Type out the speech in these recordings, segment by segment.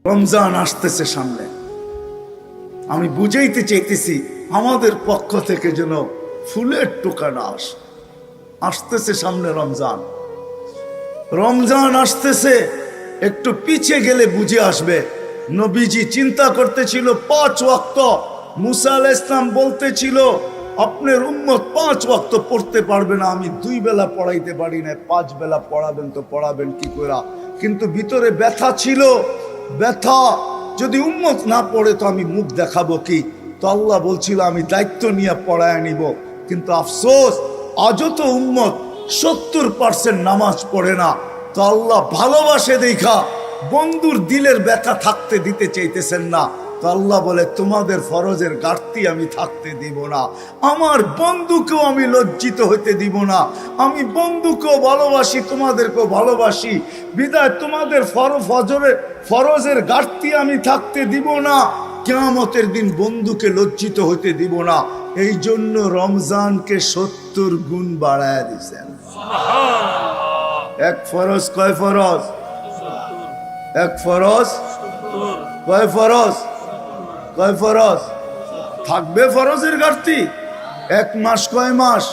রমজান আসতেছে সামনে, আমি বুঝাইতে চাইতেছি আমাদের পক্ষ থেকে যেন ফুলের টোকা না আসে। আসতেছে সামনে রমজান, রমজান আসতেছে, একটু পিছিয়ে গেলে বুঝে আসবে। নবীজি চিন্তা করতেছিল 5 ওয়াক্ত, মুসা আলাইহিস সালাম বলতেছিল আপনার উম্মত 5 ওয়াক্ত পড়তে পারবে না, আমি 2 বেলা পড়াইতে পারি না, 5 বেলা পড়াবেন তো পড়াবেন কি করে। কিন্তু ভিতরে ব্যথা ছিল, ব্যথা, যদি উম্মত না পড়ে তো আমি মুখ দেখাবো কি। তো আল্লাহ বলছিল আমি দায়িত্ব নিয়ে পড়ায় নিব। কিন্তু আফসোস আজও তো উম্মত 70% নামাজ পড়ে না। তো আল্লাহ ভালোবাসে দেখা বন্ধুর দিলের ব্যথা থাকতে দিতে চাইতেছেন না। তো আল্লাহ বলে তোমাদের ফরজের ঘাটতি আমি থাকতে দিব না, আমার বন্ধুকেও আমি লজ্জিত হইতে দিব না। আমি বন্ধুকেও ভালোবাসি, তোমাদেরকেও ভালোবাসি, বিদায় তোমাদের ফরজের ঘাটতি আমি থাকতে দিব না। কিয়ামতের দিন বন্ধুকে লজ্জিত হইতে দিব না। এই জন্য রমজানকে 70 গুণ বাড়ায় দিয়েছেন। এক ফরজ কয় ফরজ? এক ফরজ কয় ফরজ? কয় ফরজ? থাকবে ফরজের ঘাটতি? 1 মাস কয় মাস?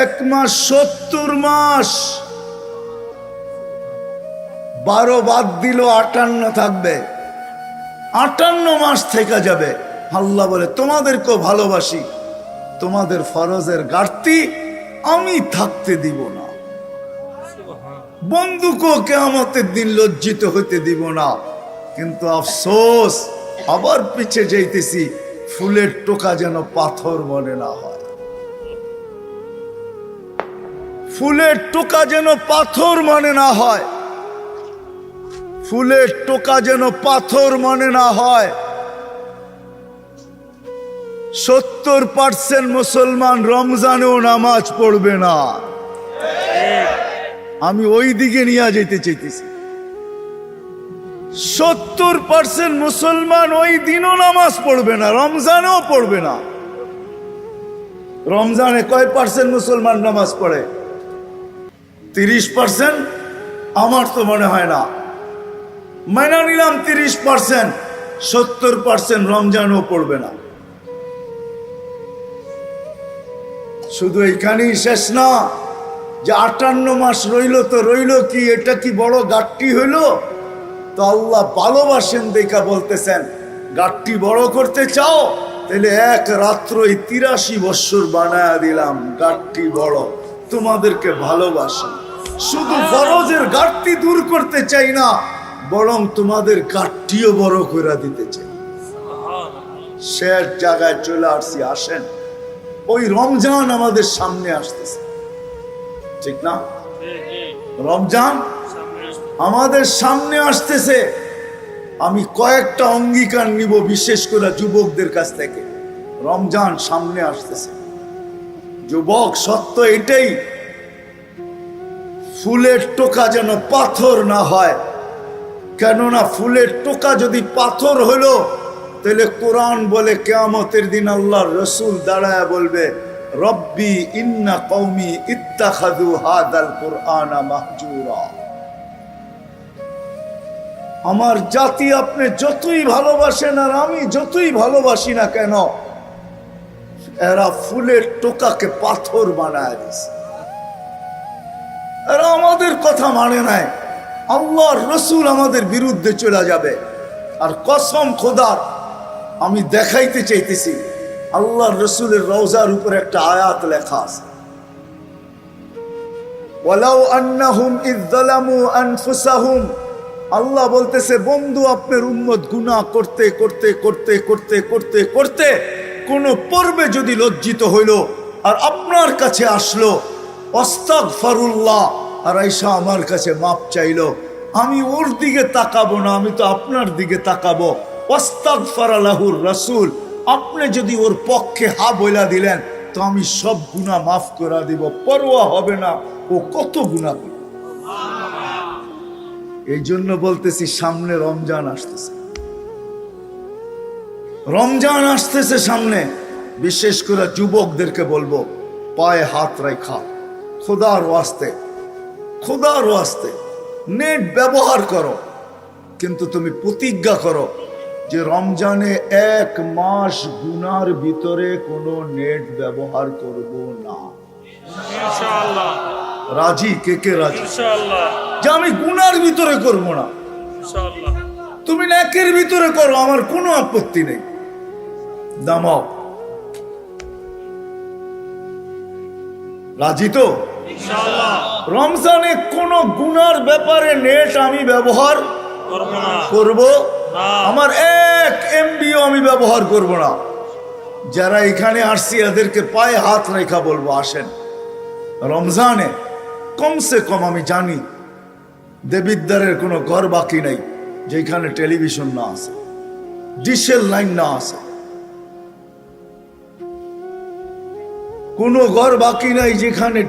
1 মাস 70 মাস। 12 বাদ দিল 58 থাকবে, 58 মাস থেকে যাবে। আল্লাহ বলে তোমাদেরকেও ভালোবাসি, তোমাদের ফরজের ঘাটতি আমি থাকতে দিব না, বন্ধুকেও কিয়ামতের দিন লজ্জিত হইতে দিব না। কিন্তু আফসোস আবার পিছে যাইতেছি, ফুলের টোকা যেন পাথর মনে না হয়, ফুলের টোকা যেন পাথর মনে না হয়, ফুলের টোকা যেন পাথর মনে না হয়। 70% মুসলমান রমজানেও নামাজ পড়বে না। আমি ওই দিকে নিয়ে যেতে চাইতেছি। 70% মুসলমান ওই দিনও নামাজ পড়বে না, রমজানেও পড়বে না। রমজানে কয় পার্সেন্ট মুসলমান নামাজ পড়ে? 30%? আমার তো মনে হয় না। মাইনা নিলাম 30%, 70% রমজানও পড়বে না। শুধু এইখানেই শেষ না, যে 58 মাস রইল তো রইল কি, এটা কি বড় ঘাটতি হইল? তো আল্লাহ ভালোবাসেন দেখা বলতেছেন ঘাটতি বড় করতে চাও তাহলে এক রাত্রই 83 বছর বানায়া দিলাম, ঘাটতি বড়, তোমাদেরকে ভালোবাসি। শুধু ফরজের ঘাটতি দূর করতে চাই না, বরং তোমাদের ঘাটতিও বড় করে দিতে চাই। শেষ জায়গায় চলে আসছি। আসেন, ওই রমজান আমাদের সামনে আসতেছে, ঠিক না? রমজান আমাদের সামনে আসতেছে। আমি কয়েকটা অঙ্গীকার নিব, বিশেষ করে যুবকদের কাছ থেকে। রমজান সামনে আসতেছে, যুবক, সত্য এটাই, ফুলের টোকা যেন পাথর না হয়। কেননা ফুলের টোকা যদি পাথর হলো, তাহলে কোরআন বলে কিয়ামতের দিন আল্লাহর রাসূল দাঁড়ায় বলবে রব্বি ইন্না কওমি ইত্তাখাযু হাদাল কুরআনা মাহজুরা। আমার জাতি আপনি যতই ভালোবাসেন আর আমি যতই ভালোবাসি না কেন, এরা ফুলের টোকাকে পাথর বানায় দিয়েছে। এরা আমাদের কথা মানে নাই, আল্লাহর রাসূল আমাদের বিরুদ্ধে চলে যাবে। আর কসম খোদার, আমি দেখাইতে চাইতেছি, আল্লাহর রাসূলের রওজার উপরে একটা আয়াত লেখা আছে, ওয়ালাউ আন্নাহুম ইয যালামু আনফুসাহুম। আল্লাহ বলতেছে বন্ধু, আপনার উম্মত গুনাহ করতে করতে করতে করতে করতে করতে কোন পর্বে যদি লজ্জিত হইল আর আপনার কাছে আসলো, আস্তাগফিরুল্লাহ, আর আয়েশা আমার কাছে মাপ চাইলো, আমি ওর দিকে তাকাবো না, আমি তো আপনার দিকে তাকাবো। আস্তাগফারা লাহুর রাসূল, আপনি যদি ওর পক্ষে হা বইলা দিলেন তো আমি সব গুনাহ মাফ করে দিব, পরোয়া হবে না ও কত গুনাহ করে। এই জন্য বলতেছি সামনে রমজান আসতেছে, রমজান আসতেছে সামনে। বিশেষ করে যুবকদেরকে বলবো, পায়ে হাত রাখা, খোদার ওয়াস্তে, খোদার ওয়াস্তে নেট ব্যবহার করো। কিন্তু তুমি প্রতিজ্ঞা করো যে রমজানে 1 মাস গুনার ভিতরে কোনো নেট ব্যবহার করব না। ইনশাআল্লাহ। রাজি? কে কে রাজি? ইনশাআল্লাহ। যে আমি গুনার ভিতরে করব না, ইনশাআল্লাহ। তুমি নেকের ভিতরে করো, আমার কোনো আপত্তি নেই। দামাও, রাজি তো? ইনশাআল্লাহ। রমজানে কোন গুনার ব্যাপারে নেট আমি ব্যবহার করব না। করব না। আমার 1 MB-ও আমি ব্যবহার করব না। যারা এখানে আসছি এদেরকে পায়ে হাত রেখা বলবো, আসেন রমজানে কমসে কম, আমি জানি দেবিদ্বারের কোনো ঘর বাকি নাই যেখানে টেলিভিশন না আছে, ডিশের লাইন না আছে, কোনো ঘর বাকি নাই যেখানে,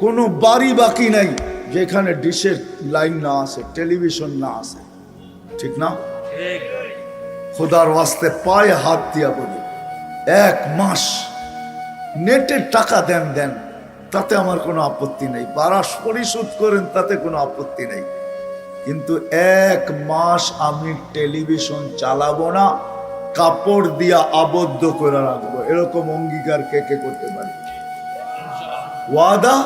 কোনো বাড়ি বাকি নাই যেখানে ডিশের লাইন না আছে, টেলিভিশন না আছে, ঠিক না? ঠিক। খোদার ওয়াস্তে পায়ে হাত দিয়া বলি, 1 মাস নেটের টাকা দেন, তাতে আমার কোনো আপত্তি নেই, বারাস পরিশোধ করেন, তাতে কোনো আপত্তি নেই, কিন্তু 1 মাস আমি টেলিভিশন চালাবো না, কাপড় দিয়া আবদ্ধ করে রাখবো। এরকম অঙ্গীকার কে কে করতে পারে? ওয়াদা?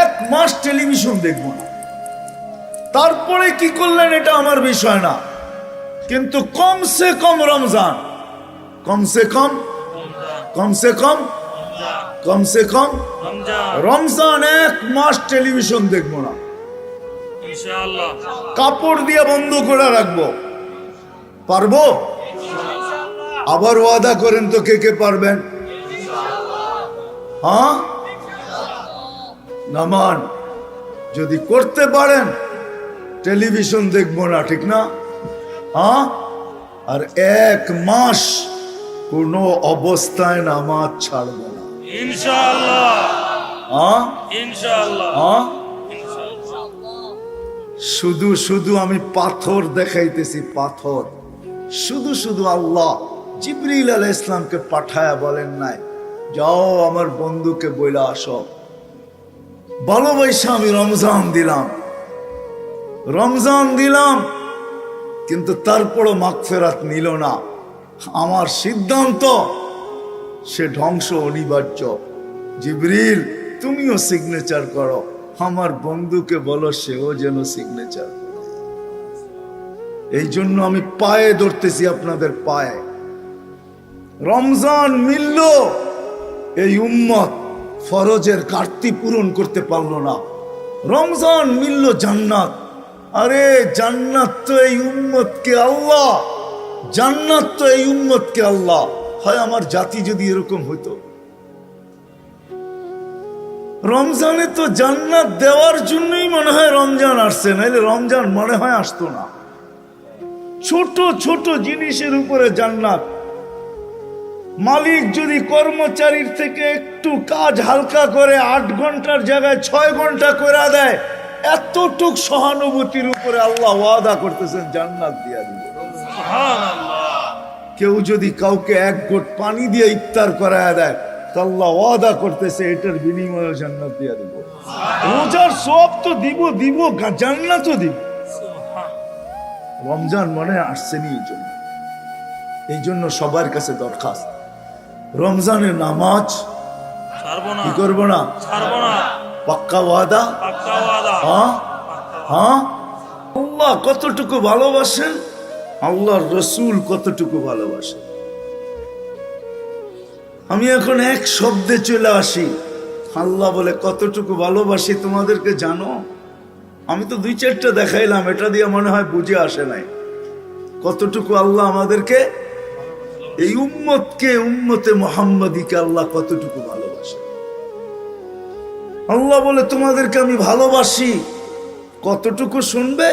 1 মাস টেলিভিশন দেখবো না। তারপরে কি করলেন এটা আমার বিষয় না, কিন্তু কমসে কম রমজান, কমসে কম রমজান 1 মাস টেলিভিশন দেখবো না, ইনশাআল্লাহ। কাপড় দিয়ে বন্ধ করে রাখবো। পারবো? আবার ওয়াদা করেন তো, কে কে পারবেন? হ্যাঁ, নামান যদি করতে পারেন টেলিভিশন দেখবো না, ঠিক না? হ্যাঁ, আর 1 মাস কোনো অবস্থায় নামাজ ছাড়বো না। ইনশাআল্লাহ। হ্যাঁ ইনশাআল্লাহ। হ্যাঁ, ইনশাআল্লাহ। শুধু শুধু আমি পাথর দেখাইতেছি, পাথর শুধু শুধু। আল্লাহ জিবরিল আলাইহিস ইসলামকে পাঠায়া বলেন নাই, যাও আমার বন্ধুকে বইলা আসো। ভালোবাসা আমি রমজান দিলাম, কিন্তু তারপরও মাগফিরাত নিল না। আমার সিদ্ধান্ত, সে ধ্বংস অনিবার্য। জিবরিল তুমিও সিগনেচার করো, আমার বন্ধুকে বলো সেও যেন সিগনেচার। এই জন্য আমি পায়ে ধরতেছি, আপনাদের পায়ে। রমজান মিলল, এই উম্মত ফরজের ঘাটতি পূরণ করতে পারলো না। রমজান মিলল জান্নাত, আরে জান্নাত তো এই উম্মতকে আল্লাহ, জান্নাত তো এই উম্মতকে আল্লাহ। হয় আমার জাতি যদি এরকম হইতো, রমজানে তো জান্নাত দেওয়ার জন্যই মনে হয় রমজান আসছে, নাইলে রমজান মনে হয় আসতো না। ছোট ছোট জিনিসের উপরে জান্নাত। মালিক যদি কর্মচারীর থেকে একটু কাজ হালকা করে 8 ঘন্টার জায়গায় 6 ঘন্টা করে দেয়, এতটুক সহানুভূতির উপরে আল্লাহ ওয়াদা করতেছেন জান্নাত দিয়া দিব। সুবহানাল্লাহ। কেউ যদি কাউকে 1 ঘট পানি দিয়ে ইফতার করায় দেয়, তো আল্লাহ ওয়াদা করতেছে এটার বিনিময়ে জান্নাত দিয়া দিব। রোজার সব তো দিব, জান্নাতও দিব। রমজান মনে আসছেনি এই জন্য সবার কাছে দরখাস্ত, রমজানের নামাজ ছাড়বো না। কি করবো না? ছাড়বো না। পাক্কা ওয়াদা? পাক্কা ওয়াদা। হ্যাঁ হ্যাঁ। আল্লাহ কতটুকু ভালোবাসেন, আল্লাহর রসুল কতটুকু ভালোবাসেন। আমি এখন এক শব্দে চলে আসি, আল্লাহ বলে কতটুকু ভালোবাসি তোমাদেরকে জানো? আমি তো 2-4টা দেখাইলাম, এটা দিয়ে মনে হয় বুঝে আসে নাই কতটুকু আল্লাহ আমাদেরকে, এই উম্মতকে, উম্মতে মুহাম্মাদীকে আল্লাহ কতটুকু ভালোবাসে। আল্লাহ বলে তোমাদেরকে আমি ভালোবাসি কতটুকু শুনবে?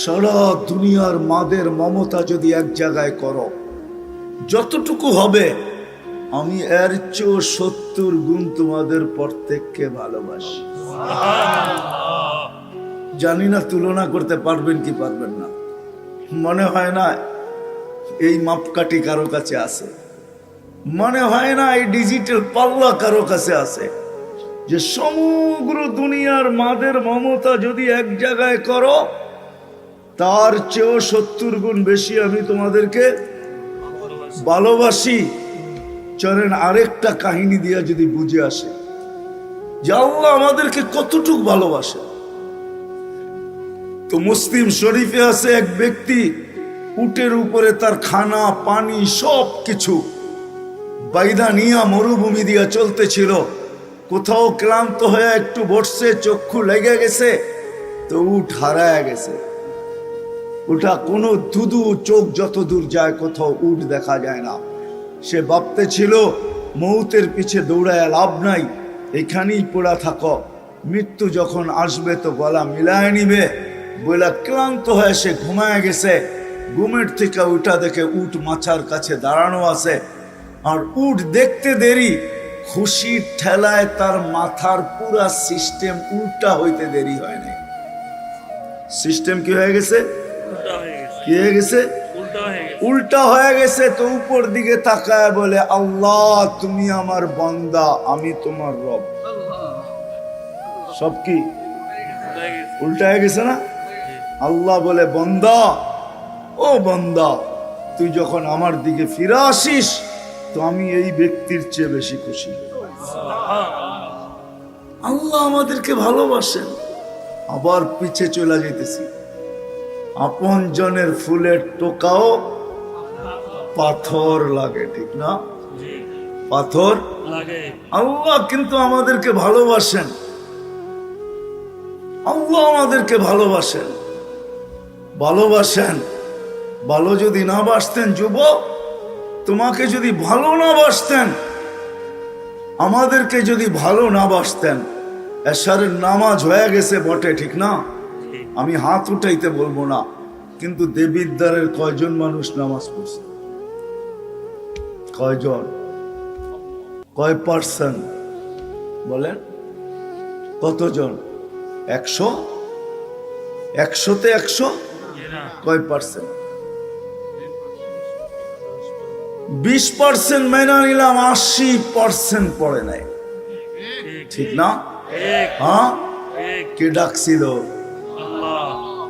সারা দুনিয়ার মাদের মমতা যদি এক জায়গায় করো, যতটুকু হবে আমি এর চেয়ে 70 গুণ তোমাদের প্রত্যেককে ভালোবাসি। জানি না তুলনা করতে পারবেন কি পারবেন না। মনে হয় না এই মাপকাঠি কারো কাছে আছে, মনে হয় না এই ডিজিটাল পাল্লা কারো কাছে আছে, যে সমগ্র দুনিয়ার মাদের মমতা যদি এক জায়গায় করো, তার চেয়েও 70 গুণ বেশি আমি তোমাদেরকে ভালোবাসি। চলেন আরেকটা কাহিনী দিয়া যদি বুঝে আসে যে আল্লাহ আমাদেরকে কতটুকু ভালোবাসে। তো মুসলিম শরীফে আছে এক ব্যক্তি উটের উপরে তার খানা পানি সব কিছু বাইদা নিয়া মরুভূমি দিয়া চলতেছিল। কোথাও ক্লান্ত হয়ে একটু বসছে, চক্ষু লেগে গেছে, তো উট হারায় গেছে। ওটা কোনো ধুধু চোখ যত দূর যায় কোথাও উট দেখা যায় না। সে ভাবতে ছিল মৌতের পিছে দৌড়ায় লাভ নাই, এখানেই পড়া থাকো, মৃত্যু যখন আসবে তো গলা মিলায় নিবে। বলে ক্লান্ত হয়ে সে ঘুমায় গেছে। ঘুমের থেকে উঠা দেখে উট মাচার কাছে দাঁড়ানো আছে। আর উট দেখতে দেরি, খুশির ঠেলায় তার মাথার পুরা সিস্টেম উল্টা হইতে দেরি হয় নাই। সিস্টেম কি হয়ে গেছে? উল্টা হয়ে গেছে। কি হয়ে গেছে? উল্টা হয়ে গেছে। উল্টা হয়ে গেছে। তো উপর দিকে তাকায় বলে, আল্লাহ তুমি আমার বান্দা, আমি তোমার রব। সব কি উল্টা হয়ে গেছে। উল্টা হয়ে গেছে না? আল্লাহ বলে, বান্দা, ও বান্দা, তুই যখন আমার দিকে ফিরে আসিস তো আমি এই ব্যক্তির চেয়ে বেশি খুশি। আল্লাহ আমাদেরকে ভালোবাসেন। আবার পিছে চলে যেতেছি, আপন জনের ফুলের টোকাও পাথর লাগে, ঠিক না? জি, পাথর লাগে। আল্লাহ কিন্তু আমাদেরকে ভালোবাসেন। আল্লাহ আমাদেরকে ভালোবাসেন, ভালোবাসেন। ভালো যদি না বাসতেন যুবক, তোমাকে যদি ভালো না বাসতেন, আমাদেরকে যদি ভালো না বাসতেন, এশারের নামাজ হয়ে গেছে বটে, ঠিক না? জি, আমি হাত উঠাইতে বলবো না, কিন্তু দেবিদ্বারের কয়জন মানুষ নামাজ পড়ছে? কয়জন? কয় পার্সেন্ট বলেন? কতজন? 100? 100-তে 100? জি না। কয় পার্সেন্ট? 20% মেনে নিলাম, 80% পড়ে নাই, ঠিক, ঠিক না? ঠিক, হ্যাঁ, ঠিক। কে ডাকছিল? আল্লাহ,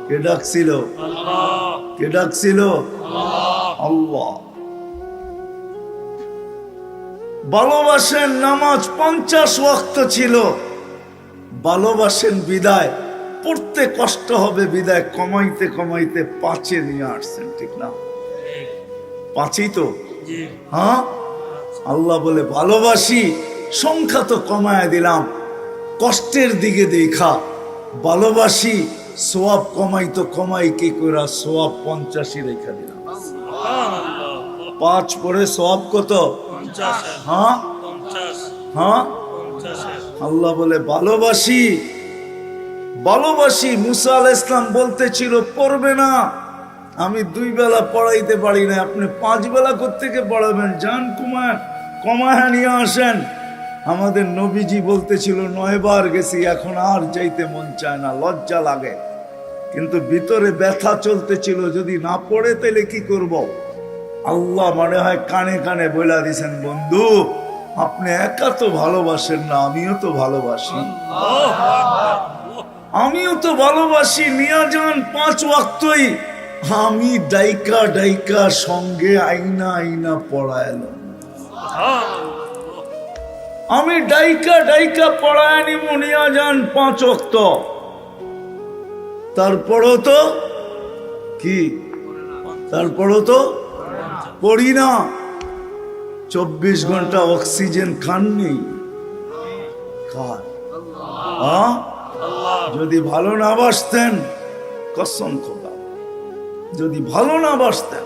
কে ডাকছিল? আল্লাহ, কে ডাকছিল? আল্লাহ। আল্লাহ। ভালোবাসেন, নামাজ 50 ওয়াক্ত ছিল, ভালোবাসেন বিদায় পড়তে কষ্ট হবে বিদায় কমাইতে কমাইতে 5-এ নিয়ে আসছেন, ঠিক না? ঠিক, 5ই তো। জি, হ্যাঁ, আল্লাহ বলে ভালোবাসি, সংখ্যা তো কমায় দিলাম, কষ্টের দিকে দেখা ভালোবাসি, সোয়াব কমাই তো কমাই কি করে, সোয়াব 85 রেখা দিলাম। সুবহানাল্লাহ। 5 পরে সোয়াব কত? 50, হ্যাঁ 50, হ্যাঁ। 50। আল্লাহ বলে ভালোবাসি, ভালোবাসি। মুসা আলাইহিস সালাম বলতেছিল পড়বে না, আমি 2 বেলা পড়াইতে পারি না, আপনি 5 বেলা কোত্থেকে পড়াবেন? যান কমায় নিয়ে আসেন। আমাদের নবীজি বলতেছিল 9 বার গেছি, এখন আর যাইতে মন চায় না, লজ্জা লাগে। কিন্তু ভিতরে ব্যথা চলতেছিল, যদি না পড়ে তাহলে কি করব? আল্লাহ মনে হয় কানে কানে বলে দিছেন, বন্ধু আপনি একা তো ভালোবাসেন না, আমিও তো ভালোবাসি, আল্লাহু আকবার। আমিও তো ভালোবাসি। নিয়া যান 5 ওয়াক্তই। আমি ডাইকা ডাইকা সঙ্গে আইনা আইনা পড়াইলাম, সুবহানাল্লাহ। আমি ডাইকা ডাইকা পড়ায় নিব, নিয়া যান 5 ওয়াক্ত। তারপরও তো কি, তারপরও তো পড়ি না। 24 ঘন্টা অক্সিজেন খাননি, খান। হ্যাঁ, আল্লাহ, যদি ভালো না বাসতেন, কসম খোদা, যদি ভালো না বাসতেন,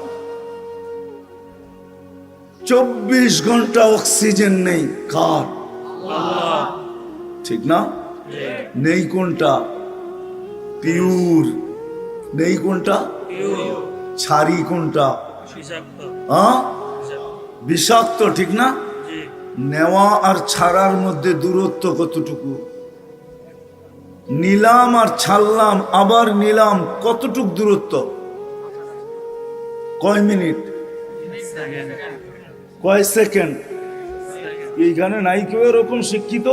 24 ঘন্টা অক্সিজেন নেই, কার? আল্লাহ, ঠিক না? নেই কোনটা? পিওর নেই কোনটা? পিওর, ছাড়ি কোনটা? বিষাক্ত, হ্যাঁ, বিষাক্ত। বিষাক্ত, ঠিক না? জি, নেওয়া আর ছাড়ার মধ্যে দূরত্ব কতটুকু? নিলাম আর ছাড়লাম, আবার নিলাম, কতটুক দূরত্ব? কয় মিনিট? কয় সেকেন্ড? এইখানে নাই কেউ এরকম শিক্ষিত?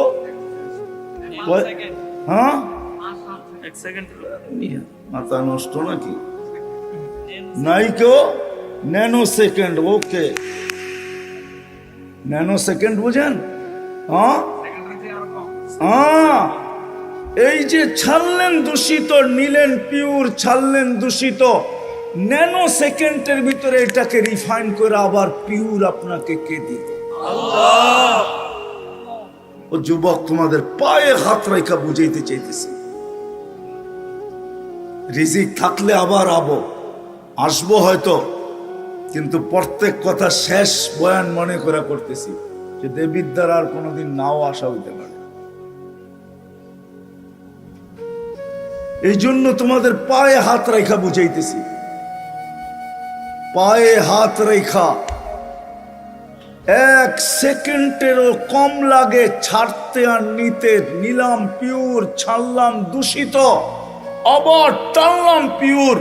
হ্যাঁ, 1 সেকেন্ড। মাথা নষ্ট নাকি? নাই কেউ ন্যানো সেকেন্ড। ওকে, ন্যানো সেকেন্ড বুঝেন? হ্যাঁ, এই যে ছাড়লেন দূষিত, নিলেন পিওর, ছাড়লেন দূষিত, ন্যানো সেকেন্ডের ভিতরে এটাকে রিফাইন করে আবার পিওর আপনাকে কে দিল? ও যুবক, তোমাদের পায়ে হাত রেখা বুঝাইতে চাইতেছি, রিজিক থাকলে আবার আসবো হয়তো, কিন্তু প্রত্যেক কথা শেষ বয়ান মনে করে করতেছি যে দেবীর দ্বারা আর কোনোদিন নাও আসা হইতে পারে। এই জন্য তোমাদের পায়ে হাত রেখা বুঝাইতেছি, পায়ে হাত রেখা। 1 সেকেন্ডেরও কম লাগে ছাড়তে আর নিতে। নিলাম পিওর, ছাড়লাম দূষিত, আবার টানলাম পিওর।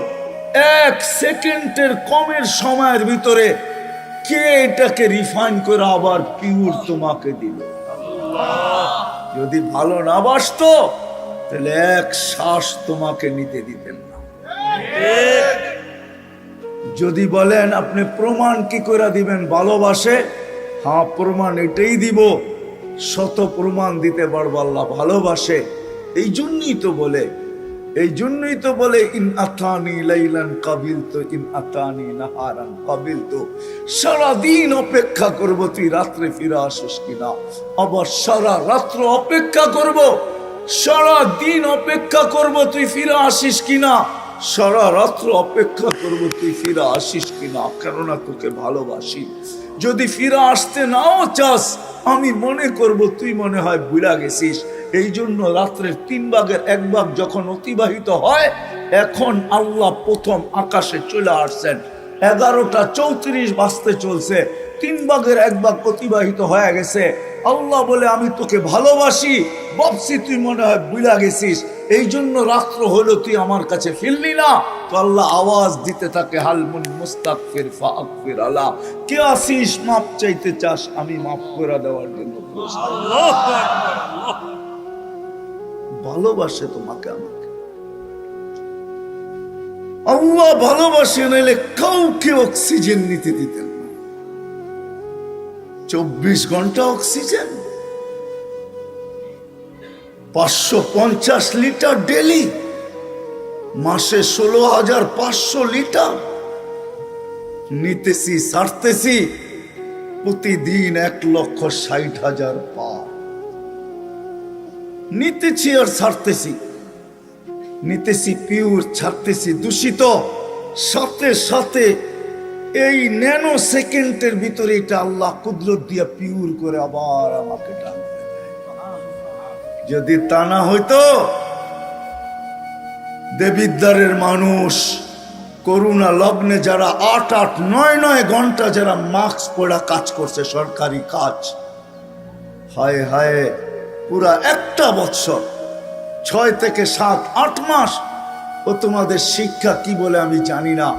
1 সেকেন্ডের কমের সময়ের ভিতরে কে এটাকে রিফাইন করে আবার পিওর তোমাকে দিল? যদি ভালো না বাসতো তাহলে 1 শ্বাস তোমাকে নিতে দিতেন না। যদি বলেন আপনি প্রমাণ কি করে দিবেন ভালোবাসে, হ্যাঁ প্রমাণ এটাই দিব, শত প্রমাণ দিতে পারবো আল্লাহ ভালোবাসে। এই জন্যই তো বলে ইন আতানি লাইলান কাবিলতু ইন আতানি নাহারান কাবিলতু। সারাদিন অপেক্ষা করব তুই রাত্রে ফিরে আসিস কিনা, আবার সারা রাত্র অপেক্ষা করব, সারা দিন অপেক্ষা করব তুই ফিরে আসিস কিনা, সারা রাত্র অপেক্ষা করব তুই ফিরে আসিস কিনা, কেননা তোকে ভালোবাসি। যদি ফিরে আসতে নাও চাস, আমি মনে করব তুই মনে হয় ভুলা গেছিস। এই জন্য রাত্রের 3 ভাগের 1 ভাগ যখন অতিবাহিত হয়, এখন আল্লাহ প্রথম আকাশে চলে আসছেন, 11:34 বাজতে চলছে, 3 ভাগের 1 ভাগ অতিবাহিত হয়ে গেছে। আল্লাহ বলে আমি তোকে ভালোবাসি, ভাবছি তুই মনে হয় ভুলা গেছিস, এই জন্য রাত্র হলো তুই আমার কাছে ফিরলি না। তো আল্লাহ আওয়াজ দিতে থাকে, হালমুন মুস্তাগফির ফাগফির আলা, কে আসিস মাপ চাইতে চাস, আমি মাফ করে দেওয়ার জন্য প্রস্তুত। ভালোবাসে তোমাকে আমাকে, আল্লাহ ভালোবাসে, নাইলে কাউকে অক্সিজেন নিতে দিতেন না। 24 ঘন্টা অক্সিজেন, 550 লিটার ডেলি, মাসে 16,500 লিটার নিতেছি, ছাড়তেছি প্রতিদিন 1,60,000 পার নিতেছি আর ছাড়তেছি, নিতেছি পিওর, ছাড়তেছি দূষিত। সাথে সাথে এই ন্যানো সেকেন্ডের ভিতরে এটা আল্লাহ কুদরত দিয়া পিওর করে আবার আমাকে টান। যদি তা না হইতো, দেবিদ্বারের মানুষ করোনা লগ্নে যারা 8, 9 ঘন্টা যারা মাস্ক পরা কাজ করছে, সরকারি কাজ, হায় হায়, পুরা 1 বছর, 6 থেকে 7, 8 মাস। ও তোমাদের শিক্ষা কি বলে আমি জানি না,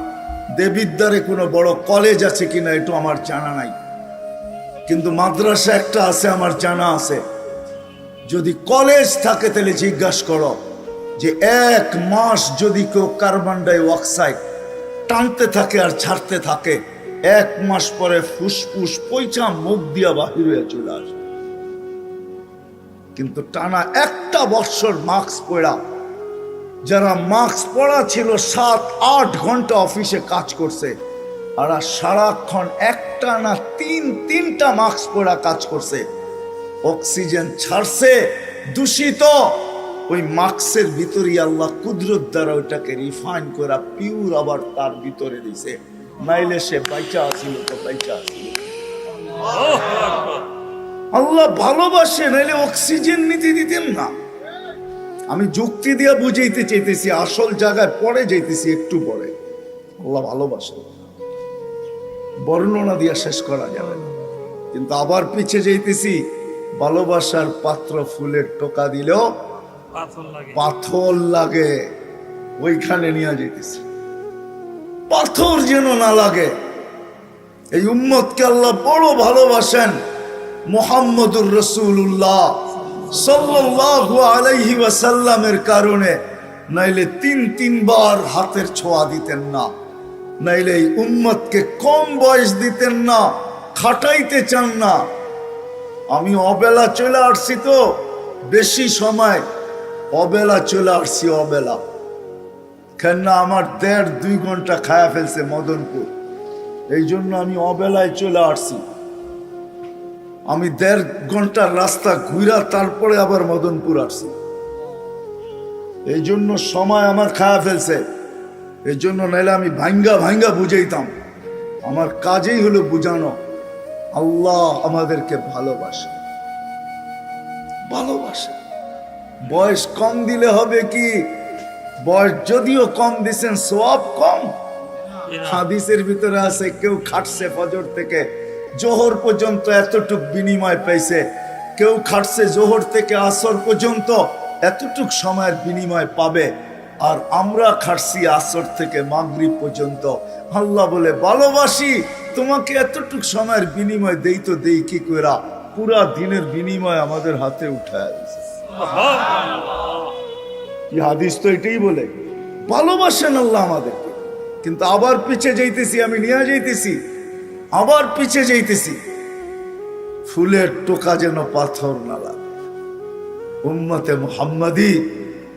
দেবিদ্বারে কোনো বড় কলেজ আছে কিনা এটা আমার জানা নাই, কিন্তু মাদ্রাসা একটা আছে আমার জানা আছে। যদি কলেজ থাকে তাহলে জিজ্ঞাসা করো যে 1 মাস যদি কেউ কার্বন ডাই অক্সাইড টানতে থাকে আর ছাড়তে থাকে, 1 মাস পরে ফুসফুস পয়চা মুখ দিয়া বাহির হয়ে চলে আসে। কিন্তু টানা 1 বছর মাস্ক পরা, যারা মাস্ক পরা ছিল 7-8 ঘন্টা অফিসে কাজ করছে, আর সারাক্ষণ একটা না 3টা মাস্ক পরা কাজ করছে, অক্সিজেন ছাড়ছে দূষিত, ওই মাস্কের ভিতরে আল্লাহ কুদরত দ্বারা ওইটাকে রিফাইন করে পিওর আবার তার ভিতরে দিছে, নাইলে সে বাইচা আছিল তো বাইচা আছিল। আল্লাহ ভালোবাসে, নাইলে অক্সিজেন নিতে দিতেন না। আমি যুক্তি দিয়ে বুঝাইতে চাইতেছি, আসল জায়গায় পরে যাইতেছি একটু পরে। আল্লাহ ভালোবাসে, বর্ণনা দিয়া শেষ করা যাবে না, কিন্তু আবার পিছিয়ে যাইতেছি। ভালোবাসার পাত্র ফুলের টোকা দিলেও পাথর লাগে, ওইখানে নিয়ে যাইতেছি, পাথর যেন না লাগে। এই উম্মতকে আল্লাহ বড় ভালোবাসেন, মুহাম্মদুর রাসূলুল্লাহ সাল্লাল্লাহু আলাইহি ওয়াসাল্লামের কারণে, নাইলে 3 বার হাতের ছোঁয়া দিতেন না। নাইলে এই উম্মতকে কম বয়স দিতেন না, খাটাইতে চান না। আমি অবেলা চলে আসছি তো, বেশি সময় অবেলা চলে আসছি, অবেলা কেননা আমার 1.5-2 ঘন্টা খায়া ফেলছে মদনপুর, এই জন্য আমি অবেলায় চলে আসছি। আমি 1.5 ঘন্টার রাস্তা ঘুরা তারপরে আবার মদনপুর আসছি, এই জন্য সময় আমার খায়া ফেলছে। এই জন্য নাইলে আমি ভাঙ্গা ভাঙ্গা বুঝাইতাম। আমার কাজেই হলো বুঝানো। আল্লাহ আমাদেরকে ভালোবাসে, ভালোবাসে। বয়স কম দিলে হবে কি? বয়স যদিও কম দিছেন, সওয়াব কম। হাদিসের ভিতরে আছে কেউ খাটছে ফজর থেকে জোহর পর্যন্ত এতটুক বিনিময় পাইছে, কেউ খাটছে জোহর থেকে আসর পর্যন্ত এতটুক সময়ের বিনিময় পাবে, আর আমরা খাটছি আসর থেকে মাগরিব পর্যন্ত। আল্লাহ বলে ভালোবাসি তোমাকে, এতটুক সময়ের বিনিময় দেই তো দেই কি কইরা, পুরা দিনের বিনিময় আমাদের হাতে উঠায় দিছে। হাদিস তো এটাই বলে, ভালোবাসেন আল্লাহ আমাদেরকে। কিন্তু আবার পিছে যাইতেছি, আমি নিয়ে যাইতেছি, আবার পিছে যাইতেছি। ফুলের টোকা যেন পাথর না লাগে। উম্মতে মুহাম্মাদি,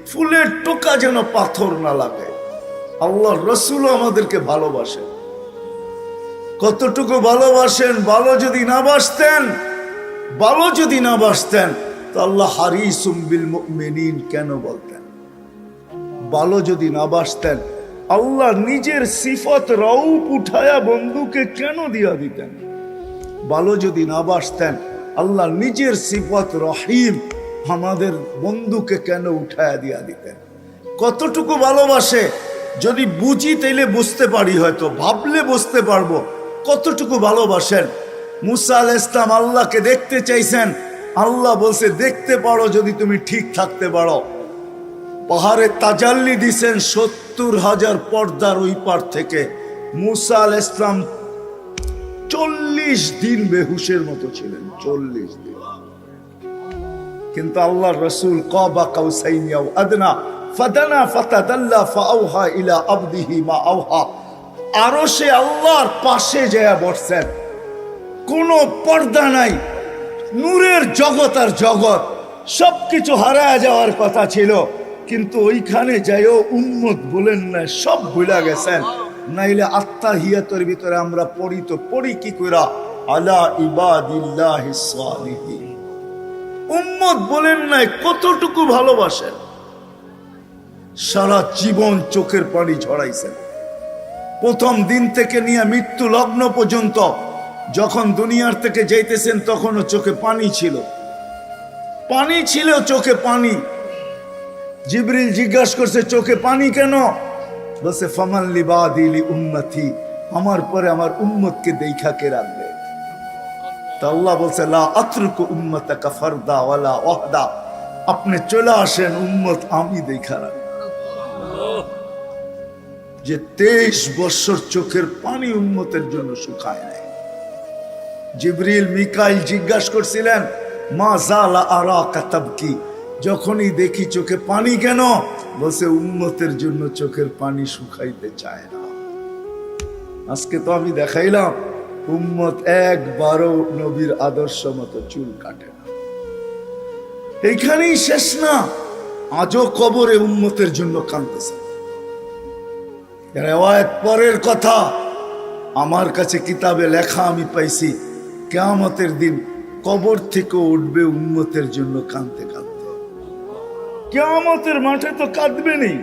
ফুলের টোকা যেন পাথর না লাগে। আল্লাহ রসুল আমাদেরকে ভালোবাসেন। কতটুকু ভালোবাসেন? ভালো যদি না বাসতেন, ভালো যদি না বাসতেন তো আল্লাহ হারিসুম বিল মুমিনিন কেন বলতেন? ভালো যদি না বাসতেন আল্লাহ নিজের সিফত রউফ উঠায়া বন্ধুকে কেন দিয়া দিতেন? ভালো যদি না বাসতেন আল্লাহ নিজের সিফত রহিম আমাদের বন্ধুকে কেন উঠায়া দিয়া দিতেন? কতটুকু ভালোবাসে যদি বুঝি তাইলে বুঝতে পারি, হয়তো ভাবলে বুঝতে পারবো কতটুকু ভালোবাসেন। মুসা আলাইহিস সালাম আল্লাহকে দেখতে চাইছেন, আল্লাহ বলছে দেখতে পারো যদি তুমি ঠিক থাকতে পারো। পাহাড়ে তাজাল্লি দিছেন 70,000 পর্দার ওই পার থেকে। মুসা আলাইহিস সালাম 40 দিন বেহুশের মতো ছিলেন, 40 দিন। কিন্তু আল্লাহর রাসূল কাবা কাউসাইন আও আদনা ফাদানা ফাতাদাল্লা ফাআওহা ইলা আবদিহি মা আওহা, আরশে আল্লাহর পাশে যায় বসছেন, কোনো পর্দা নাই, নূরের জগৎ আর জগৎ সবকিছু হারায় যাওয়ার কথা ছিল, কিন্তু ওইখানে যাইও উম্মত বলেন না, সব ভুলা গেছেন। নাইলে আত্তাহিয়াতের ভিতরে আমরা পড়ি তো পড়ি কি কইরা, আলা ইবাদিল্লাহিস সালিহিন। উম্মত বলেন নাই কতটুকু ভালোবাসেন। সারা জীবন চোখের পানি ঝরাইছেন, প্রথম দিন থেকে নিয়ে মৃত্যু লগ্ন পর্যন্ত। যখন দুনিয়ার থেকে যাইতেছেন তখনও চোখে পানি ছিল, পানি ছিল, চোখে পানি। জিবরিল জিজ্ঞাসা করছে চোখে পানি কেন? বলছে ফামান লিবাদি লি উম্মতি, আমার পরে আমার উম্মতকে দেখা কে রাখবে? তা আল্লাহ বলছে লা আতরুকু উম্মতাকা ফারদা ওয়ালা ওয়াহদা, আপনি চলে আসেন, উম্মত আমি দেখা রাখব। যে 23 বছর চোখের পানি উম্মতের জন্য শুকায় নাই। জিবরিল মিকাইল জিজ্ঞাসা করছিলেন মা জালা আরাকা তাবকি, যখনই দেখি চোখে পানি কেন? বলছে উম্মতের জন্য চোখের পানি শুকাইতে চায় না। আজকে তো আমি দেখাইলাম উম্মত একবারও নবীর আদর্শ মতো চুল কাটে না। এইখানেই শেষ না, আজও কবরে উম্মতের জন্য কাঁদতেছে। রেওয়ায়েত পরের কথা, আমার কাছে কিতাবে লেখা আমি পাইছি, কিয়ামতের দিন কবর থেকে উঠবে উম্মতের জন্য কাঁদতে কাঁদতে। কিয়ামতের মাঠে তো কাঁদবেনই,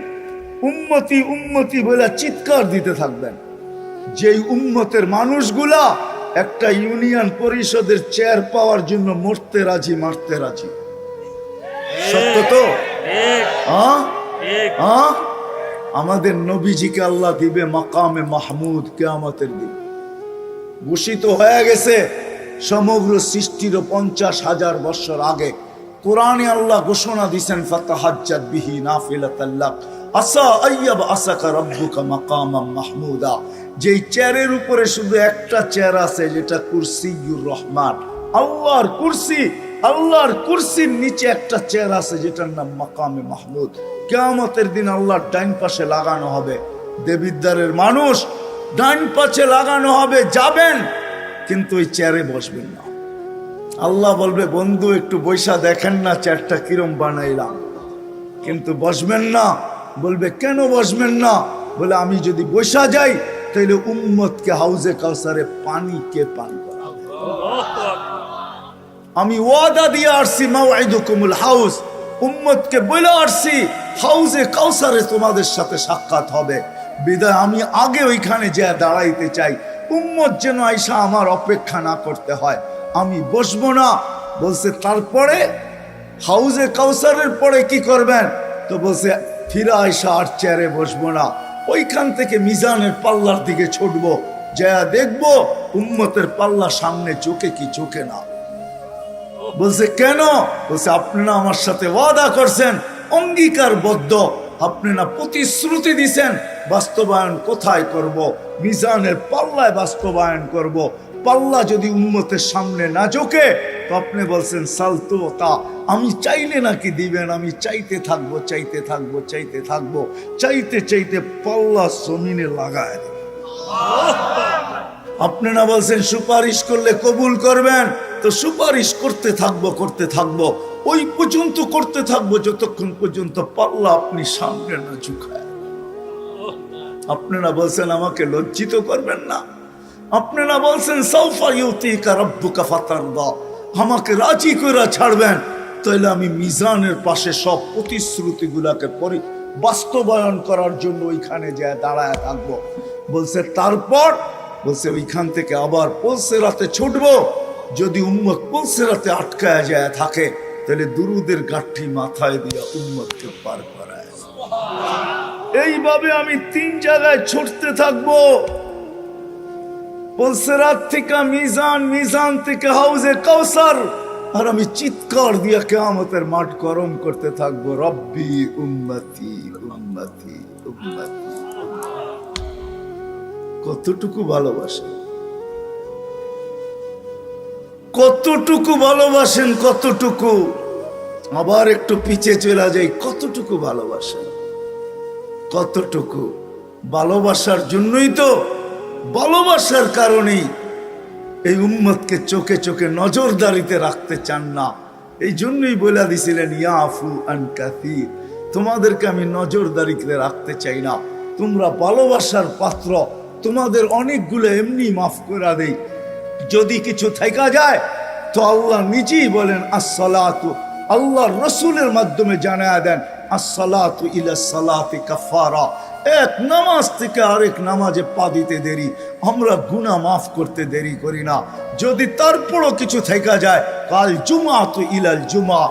উম্মতি উম্মতি বলে চিৎকার দিতে থাকবেন। যেই উম্মতের মানুষগুলা একটা ইউনিয়ন পরিষদের চেয়ার পাওয়ার জন্য মরতে রাজি, মারতে রাজি। সত্য তো? আমাদের নবীজিকে আল্লাহ দিবে মাকামে মাহমুদ কিয়ামতের দিন। ঘোষিত হয়ে গেছে সমগ্র সৃষ্টির 50,000 বছর আগে। কোরআনে আল্লাহ ঘোষণা দিয়েছেন ফাতাহাজ্জাত বিহি নাফিলাতাল লাক আসা আইয়াব আসাকা রাব্বুকা মাকামাম মাহমুদা। যেই চেয়ারের উপরে শুধু একটা চেয়ার আছে, যেটা কুরসিয়ুর রহমান, আল্লাহর কুরসি। আল্লাহর কুরসির নিচে একটা চেয়ার আছে যেটার নাম মাকামে মাহমুদ। কিয়ামতের দিন আল্লাহর ডাইন পাশে লাগানো হবে। দেবিদ্বারের মানুষ ডান পাশে লাগানো হবে, যাবেন কিন্তু ওই চেয়ারে বসবেন না। আল্লাহ বলবে বন্ধু একটু বৈশা দেখেন না চেয়ারটা কিরম বানাইলাম, কিন্তু বসবেন না। বলবে কেন বসবেন না? বলে আমি যদি বসা যাই তাহলে উম্মতকে হাউজে কাউসারে পানি কে পান করাবে? আমি ওয়াদা দিয়ে আসছি মাওয়াইদুকুমুল হাউজ, উম্মতকে বলে আসছি হাউজে কাউসারে তোমাদের সাথে সাক্ষাৎ হবে। বিদায় আমি আগে ওইখানে যে দাঁড়াইতে চাই, উম্মত যেন আইসা আমার অপেক্ষা না করতে হয়। আমি বসবো না। বলছে তারপরে হাউজে কাউসারের পরে কি করবেন? তো বলছে ফিরা আইসা আর চেয়ারে বসবো না, ওইখান থেকে মিজানের পাল্লার দিকে ছুটবো, যা দেখবো উম্মতের পাল্লা সামনে চোখে কি চোখে না। বলছে কেন? বলছে আপনি না আমার সাথে ওয়াদা করছেন, অঙ্গীকারবদ্ধ, আপনি না প্রতিশ্রুতি দিছেন, বাস্তবায়ন কোথায় করব? মিজানের পাল্লায় বাস্তবায়ন করব। পাল্লা যদি উম্মতের সামনে না ঝোঁকে তো আপনি বলছেন সালতুতা, আমি চাইলে নাকি দিবেন? আমি চাইতে থাকবো, চাইতে থাকবো, চাইতে থাকবো, চাইতে চাইতে পাল্লা জমিনে লাগায় দেব। আপনি না বলছেন সুপারিশ করলে কবুল করবেন? তো সুপারিশ করতে থাকবো, করতে থাকবো, ওই পর্যন্ত করতে থাকবো যতক্ষণ পর্যন্ত পাল্লা আপনি সামনে না ঝুঁকায়। আপনারা বলছেন আমাকে লজ্জিত করবেন না। আপনারা বলছেন সাউফা ইউতিকা রাব্বুকা ফাতারদা, আমাকে রাজি করে ছাড়বেন, তাইলে আমি মিজানের পাশে সব প্রতিশ্রুতিগুলাকে বাস্তবায়ন করার জন্য ওইখানে যায় দাঁড়ায় থাকবো। বলছে তারপর, বলছে ওইখান থেকে আবার পুলসিরাতে ছুটবো। যদি উম্মত পুলসিরাতে আটকায় যায় থাকে তাহলে দুরুদের গাঠি মাথায় দিয়ে উম্মতকে পার করায়। এইভাবে আমি 3 জায়গায় ছুটতে থাকবো, পুলসিরাত থেকে মিজান, মিজান থেকে হাউজে কাউসার, আর আমি চিৎকার দিয়ে কিয়ামতের মাঠ গরম করতে থাকবো, রব্বি উম্মতি উম্মতি উম্মতি। কতটুকু ভালোবাসেন, কতটুকু ভালোবাসেন, কতটুকু। আবার একটু পিছে চলে যাই, কতটুকু ভালোবাসেন, কতটুকু। ভালোবাসার জন্যই তো, ভালোবাসার কারণেই এই উম্মতকে চোখে চোখে নজরদারিতে রাখতে চান না। এই জন্যই বলে দিছিলেন ইয়াফু আন কাসীর, তোমাদেরকে আমি নজরদারিতে রাখতে চাই না, তোমরা ভালোবাসার পাত্র, তোমাদের অনেকগুলো এমনি মাফ করে দেই। যদি কিছু থাইকা যায় তো আল্লাহ নিজেই বলেন আসসালাতু, আল্লাহ রসুলের মাধ্যমে জানায়া দেন আসসালাতু ইলা সালাতি কাফারা, এক নামাজ থেকে আরেক নামাজে পা দিতে দেরি, আমরা গুনাহ মাফ করতে দেরি করি না। যদি তারপরও কিছু থাইকা যায়, কাল জুমাতু ইলাল জুমা,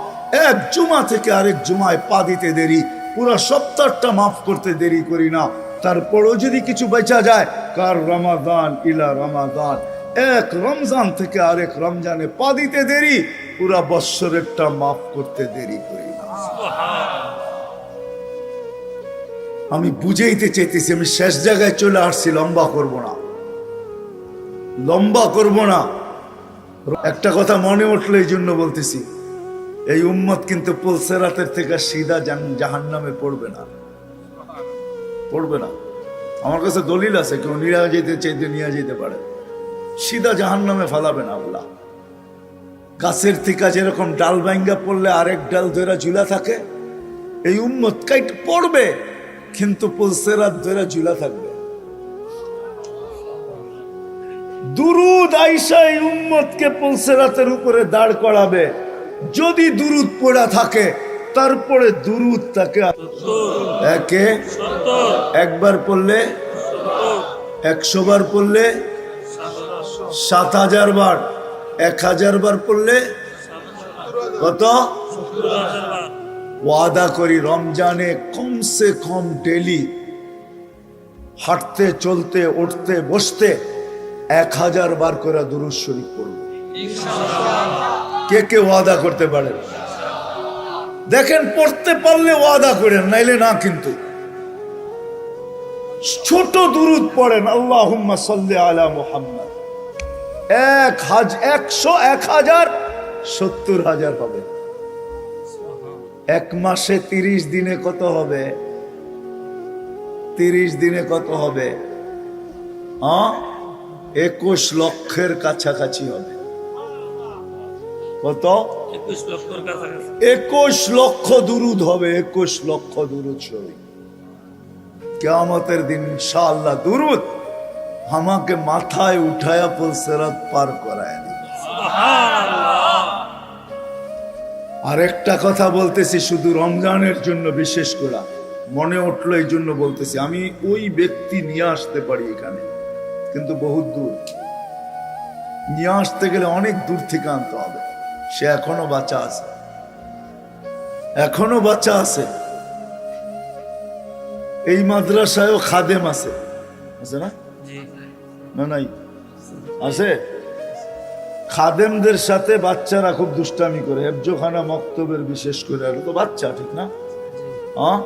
এক জুমা থেকে আরেক জুমায় পা দিতে দেরি, পুরো সপ্তাহটা মাফ করতে দেরি করি না। তারপরও যদি কিছু বেঁচা যায়, কার রমাদান ইলা রমাদান, এক রমজান থেকে আরেক রমজানে পা দিতে দেরি, পুরা বৎসরেরটা মাফ করতে দেরি করি না। আমি বুঝাইতে চাইতেছি, আমি শেষ জায়গায় চলে আসছি, লম্বা করব না, লম্বা করব না। একটা কথা মনে উঠলো এই জন্য বলতেছি, এই উম্মত কিন্তু পুলসিরাতের থেকে সিধা জাহান্নামে পড়বে না, পড়বে না। আমার কাছে দলিল আছে, কেউ নিয়ে যেতে চাইতে নিয়ে যেতে পারে, সিধা জাহান্নামে ফালাবে না আল্লাহ। গাছের থেকে যেরকম ডাল ভাঙ্গা পড়লে আরেক ডাল ধরে ঝুলা থাকে, এই উম্মত কাইট পড়বে কিন্তু পুলসিরাত ধরে ঝুলা থাকবে। দুরুদ আইসা এই উম্মতকে পুলসিরাতের উপরে দাঁড় করাবে। যদি দুরুদ পড়া থাকে তারপরে দুরুদ তাকে একে একবার পড়লে 100 বার পড়লে 7000 বার, 1000 বার পড়লে কত? ওয়াদা করি রমজানে কমসে কম ডেলি হাঁটতে চলতে উঠতে বসতে 1000 বার করে দুরূদ শরীফ পড়ব। কে কে ওয়াদা করতে পারেন? দেখেন, পড়তে পারলে ওয়াদা করেন, নাইলে না। কিন্তু ছোট দুরূদ পড়েন, আল্লাহুম্মা সাল্লি আলা মুহাম্মদ, 1000 70,000 হবে। এক মাসে 30 দিনে কত হবে? 30 দিনে কত হবে? হ্যাঁ 21 লক্ষের কাছাকাছি হবে। কত? 21 লক্ষর কাছাকাছি। 21 লক্ষ দুরুদ হবে, 21 লক্ষ দুরুদ শরীফ কিয়ামতের দিন ইনশাআল্লাহ। দুরুদ আমাকে মাথায় উঠায়া পুলসিরাত পার করায় দিবে। আর একটা কথা বলতেছি, শুধু রমজানের জন্য বিশেষ করে মনে উঠলো এই জন্য বলতেছি, আমি ওই ব্যক্তি নিয়ে আসতে পারি এখানে, কিন্তু বহুত দূর নিয়ে আসতে গেলে অনেক দূর থেকে আনতে হবে। সে এখনো বাচ্চা আছে, এখনো বাচ্চা আছে। এই মাদ্রাসায়ও খাদেম আছে, আছে না? জি না নাই আছে। খাদেমদের সাথে বাচ্চারা খুব দুষ্টামি করে, হেফজোখানা মক্তবের বিশেষ করে, আর তো বাচ্চা, ঠিক না? হ্যাঁ,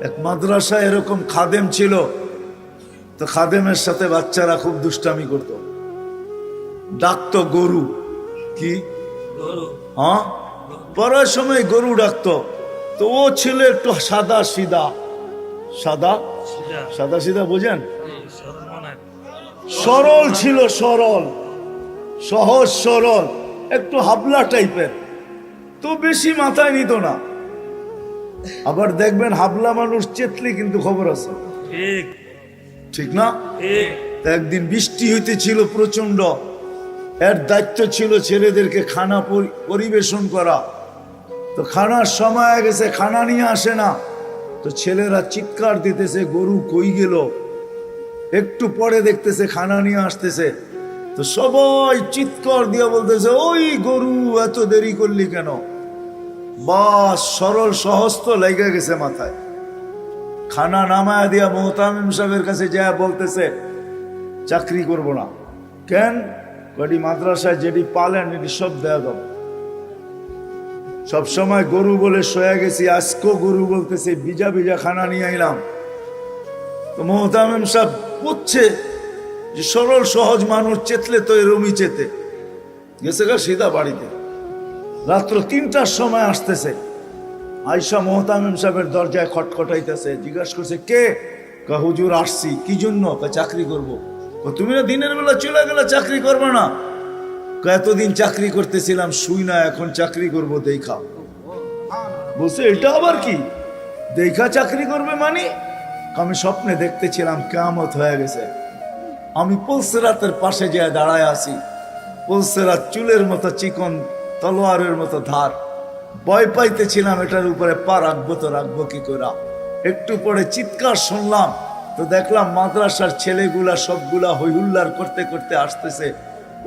এক মাদ্রাসায় এরকম খাদেম ছিল, তো খাদেমের সাথে বাচ্চারা খুব দুষ্টামি করত, ডাকতো গরু। কি? গরু। হ্যাঁ, পড়ার সময় গরু ডাকতো। তো ও ছিল একটু সাদা সিধা, সাদা সিধা। সাদা সিধা বোঝেন, সরল মনে। সরল ছিল, সরল, সহজ সরল, একটু হাবলা টাইপের, তো বেশি মাথায় নিত না। আবার দেখবেন হাবলা মানুষ চেতলি কিন্তু খবর আছে, ঠিক ঠিক না? ঠিক। তা একদিন বৃষ্টি হইতেছিল প্রচন্ড, এর দায়িত্ব ছিল ছেলেদেরকে খানা পরিবেশন করা। তো খানার সময় হয়ে গেছে, খানা নিয়ে আসে না, তো ছেলেরা চিৎকার দিতেছে গরু কই গেল। একটু পরে দেখতেছে খানা নিয়ে আসতেছে, তো সবাই চিৎকার দিয়ে বলতেছে ওই গরু এত দেরি করলি কেন? বাস সরল সহজ তো লেগে গেছে মাথায়। খানা নামায়া দিয়া মোহতামিম সাহেবের কাছে যায় বলতেছে চাকরি করব না। কেন? কটি মাদ্রাসায় যেটি পালেন এটি সব দেয়া যাবে। সবসময় গরু বলে শোয়া গেছি, আজকেও গরু বলতেছে বিজা বিজা খানা নিয়ে আইলাম। তো মোহতামিম সাহেব বুঝছে যে সরল সহজ মানুষ চেতলে তো এরমই চেতে গেছে গা সিধা বাড়িতে। রাত্র 3টার সময় আসতেছে, আয়সা মোহতামিম সাহেবের দরজায় খটখটাইতেছে, জিজ্ঞাসা করছে কে? কা হুজুর আসছি। কি জন্য? কা চাকরি করবো। তুমি না দিনের বেলা চলে গেলে চাকরি করবে না? এতদিন চাকরি করতেছিলাম শুই না, এখন চাকরি করব দেখা। বলছে এটা আবার কি দেখা চাকরি করবে মানে? আমি স্বপ্নে দেখতেছিলাম কিয়ামত হয়ে গেছে, আমি পুলসিরাতের পাশে যায় দাঁড়ায় আছি, পুলসিরাত চুলের মতো চিকন, তলোয়ারের মতো ধার। ভয় পাইতেছিলাম এটার উপরে পা রাখবো তো রাখবো কি করে। একটু পরে চিৎকার শুনলাম, তো দেখলাম মাদ্রাসার ছেলেগুলা সবগুলা হইহুল্লার করতে করতে আসতেছে।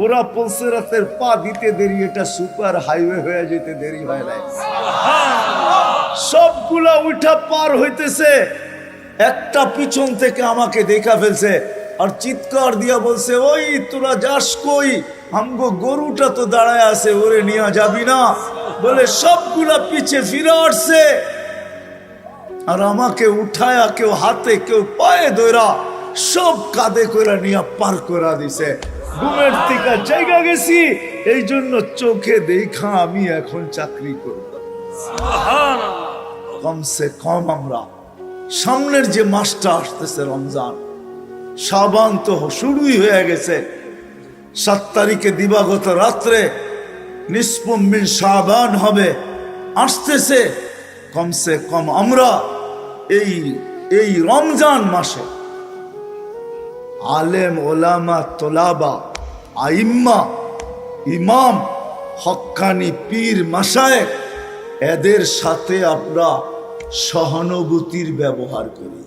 ওরা পুলসিরাতের পা দিতে দেরি, এটা সুপার হাইওয়ে হয়ে যেতে দেরি হয় নাই। সবগুলা উঠা পার হইতেছে, একটা পিছন থেকে আমাকে দেখা ফেলছে আর চিৎকার দিয়া বলছে ওই তোরা যাস কই? আমগো গরুটা তো দাঁড়ায় আছে, ওরে নিয়ে যাবি না? বলে সবগুলা পিছে ফিরে আসছে আর আমাকে উঠায়া কেউ হাতে কেউ পায়ে ধরা সব কাঁধে করে নিয়ে পার করা দিছে। ঘুমের থেকে জায়গা গেছি, এই জন্য চোখে দেখা আমি এখন চাকরি করব। কমসে কম আমরা সামনের যে মাসটা আসতেছে রমজান, শাবান তো শুরুই হয়ে গেছে। 7 তারিখে দিবাগত রাত্রে নিসফুম মিন শাবান হবে, আসতেছে। কমসে কম আমরা এই রমজান মাসে আলেম ওলামা তোলাবা আইম্মা ইমাম হক্কানি পীর মাশায়েখ এদের সাথে আমরা সহানুভূতির ব্যবহার করি।